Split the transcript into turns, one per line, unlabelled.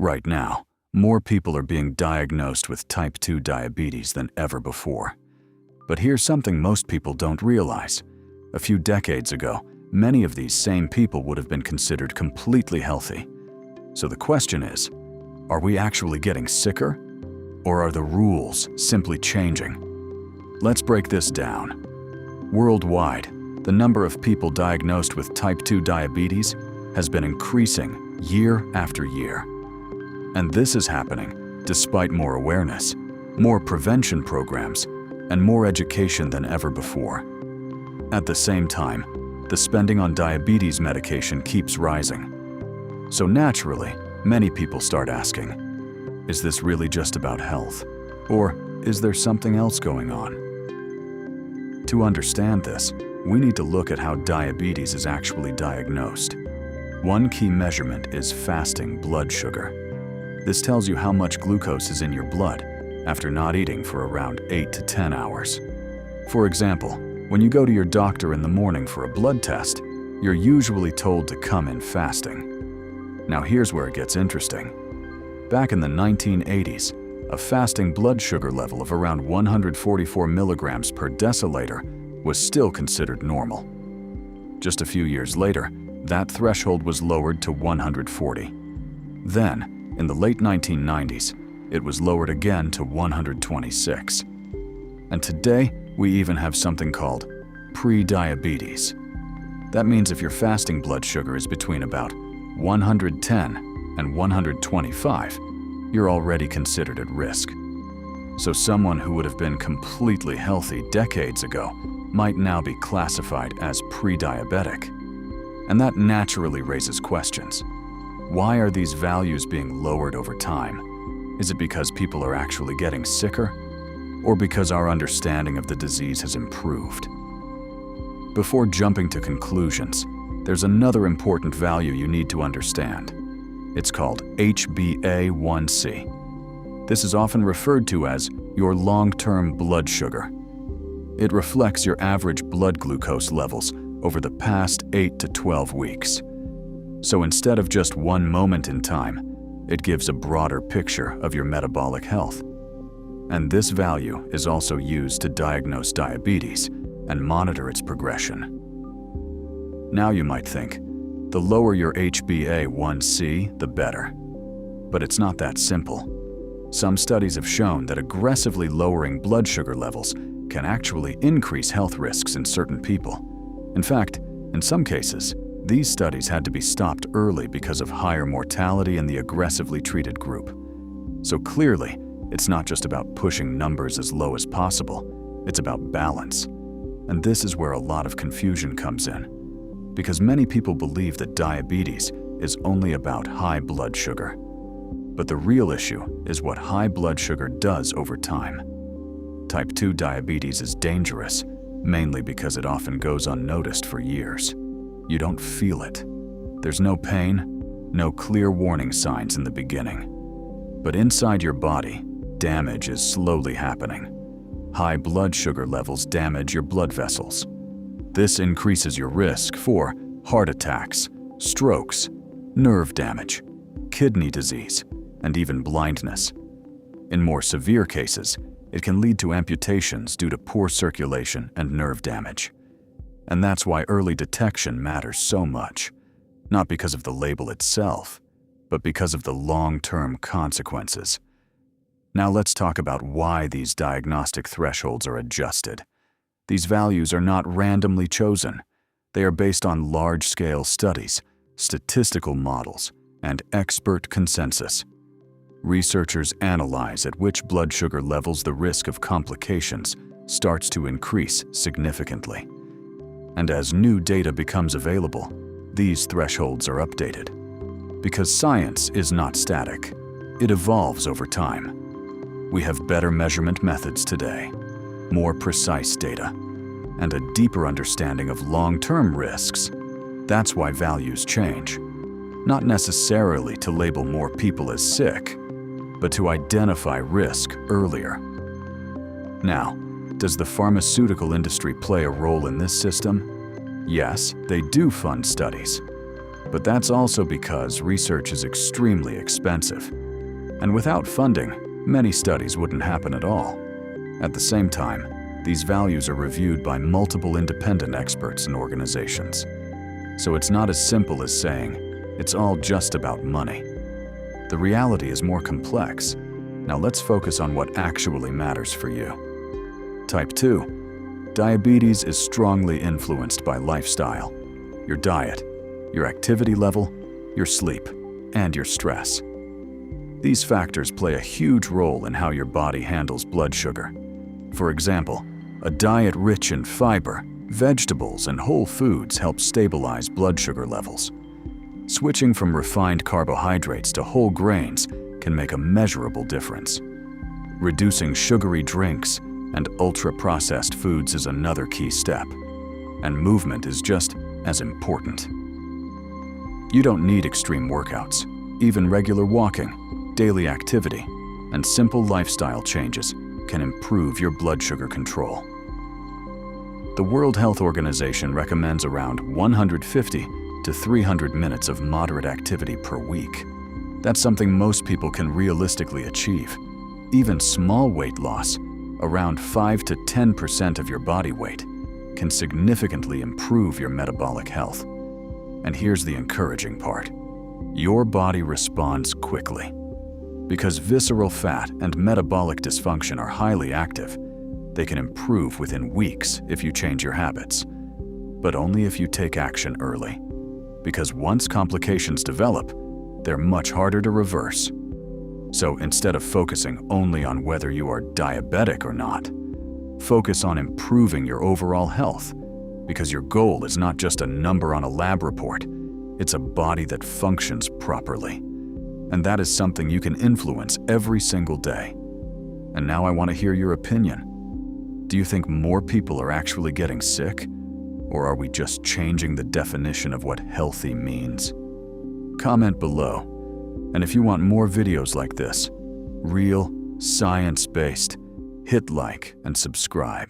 Right now, more people are being diagnosed with type 2 diabetes than ever before. But here's something most people don't realize. A few decades ago, many of these same people would have been considered completely healthy. So the question is, are we actually getting sicker? Or are the rules simply changing? Let's break this down. Worldwide, the number of people diagnosed with type 2 diabetes has been increasing year after year. And this is happening despite more awareness, more prevention programs, and more education than ever before. At the same time, the spending on diabetes medication keeps rising. So naturally, many people start asking, is this really just about health? Or is there something else going on? To understand this, we need to look at how diabetes is actually diagnosed. One key measurement is fasting blood sugar. This tells you how much glucose is in your blood after not eating for around 8 to 10 hours. For example, when you go to your doctor in the morning for a blood test, you're usually told to come in fasting. Now here's where it gets interesting. Back in the 1980s, a fasting blood sugar level of around 144 milligrams per deciliter was still considered normal. Just a few years later, that threshold was lowered to 140. Then, in the late 1990s, it was lowered again to 126. And today, we even have something called pre-diabetes. That means if your fasting blood sugar is between about 110 and 125, you're already considered at risk. So someone who would have been completely healthy decades ago might now be classified as pre-diabetic. And that naturally raises questions. Why are these values being lowered over time? Is it because people are actually getting sicker? Or because our understanding of the disease has improved? Before jumping to conclusions, there's another important value you need to understand. It's called HbA1c. This is often referred to as your long-term blood sugar. It reflects your average blood glucose levels over the past 8 to 12 weeks. So instead of just one moment in time, it gives a broader picture of your metabolic health. And this value is also used to diagnose diabetes and monitor its progression. Now you might think, the lower your HbA1c, the better. But it's not that simple. Some studies have shown that aggressively lowering blood sugar levels can actually increase health risks in certain people. In fact, in some cases, these studies had to be stopped early because of higher mortality in the aggressively treated group. So clearly, it's not just about pushing numbers as low as possible, it's about balance. And this is where a lot of confusion comes in, because many people believe that diabetes is only about high blood sugar. But the real issue is what high blood sugar does over time. Type 2 diabetes is dangerous, mainly because it often goes unnoticed for years. You don't feel it. There's no pain, no clear warning signs in the beginning. But inside your body, damage is slowly happening. High blood sugar levels damage your blood vessels. This increases your risk for heart attacks, strokes, nerve damage, kidney disease, and even blindness. In more severe cases, it can lead to amputations due to poor circulation and nerve damage. And that's why early detection matters so much, not because of the label itself, but because of the long-term consequences. Now let's talk about why these diagnostic thresholds are adjusted. These values are not randomly chosen. They are based on large-scale studies, statistical models, and expert consensus. Researchers analyze at which blood sugar levels the risk of complications starts to increase significantly. And as new data becomes available, these thresholds are updated. Because science is not static, it evolves over time. We have better measurement methods today, more precise data, and a deeper understanding of long-term risks. That's why values change. Not necessarily to label more people as sick, but to identify risk earlier. Now, does the pharmaceutical industry play a role in this system? Yes, they do fund studies. But that's also because research is extremely expensive. And without funding, many studies wouldn't happen at all. At the same time, these values are reviewed by multiple independent experts and organizations. So it's not as simple as saying, it's all just about money. The reality is more complex. Now let's focus on what actually matters for you. Type 2. Diabetes is strongly influenced by lifestyle, your diet, your activity level, your sleep, and your stress. These factors play a huge role in how your body handles blood sugar. For example, a diet rich in fiber, vegetables, and whole foods helps stabilize blood sugar levels. Switching from refined carbohydrates to whole grains can make a measurable difference. Reducing sugary drinks and ultra-processed foods is another key step. And movement is just as important. You don't need extreme workouts. Even regular walking, daily activity, and simple lifestyle changes can improve your blood sugar control. The World Health Organization recommends around 150 to 300 minutes of moderate activity per week. That's something most people can realistically achieve. Even small weight loss, around 5 to 10% of your body weight, can significantly improve your metabolic health. And here's the encouraging part. Your body responds quickly. Because visceral fat and metabolic dysfunction are highly active, they can improve within weeks if you change your habits. But only if you take action early. Because once complications develop, they're much harder to reverse. So instead of focusing only on whether you are diabetic or not, focus on improving your overall health. Because your goal is not just a number on a lab report, it's a body that functions properly. And that is something you can influence every single day. And now I want to hear your opinion. Do you think more people are actually getting sick? Or are we just changing the definition of what healthy means? Comment below. And if you want more videos like this, real, science-based, hit like and subscribe.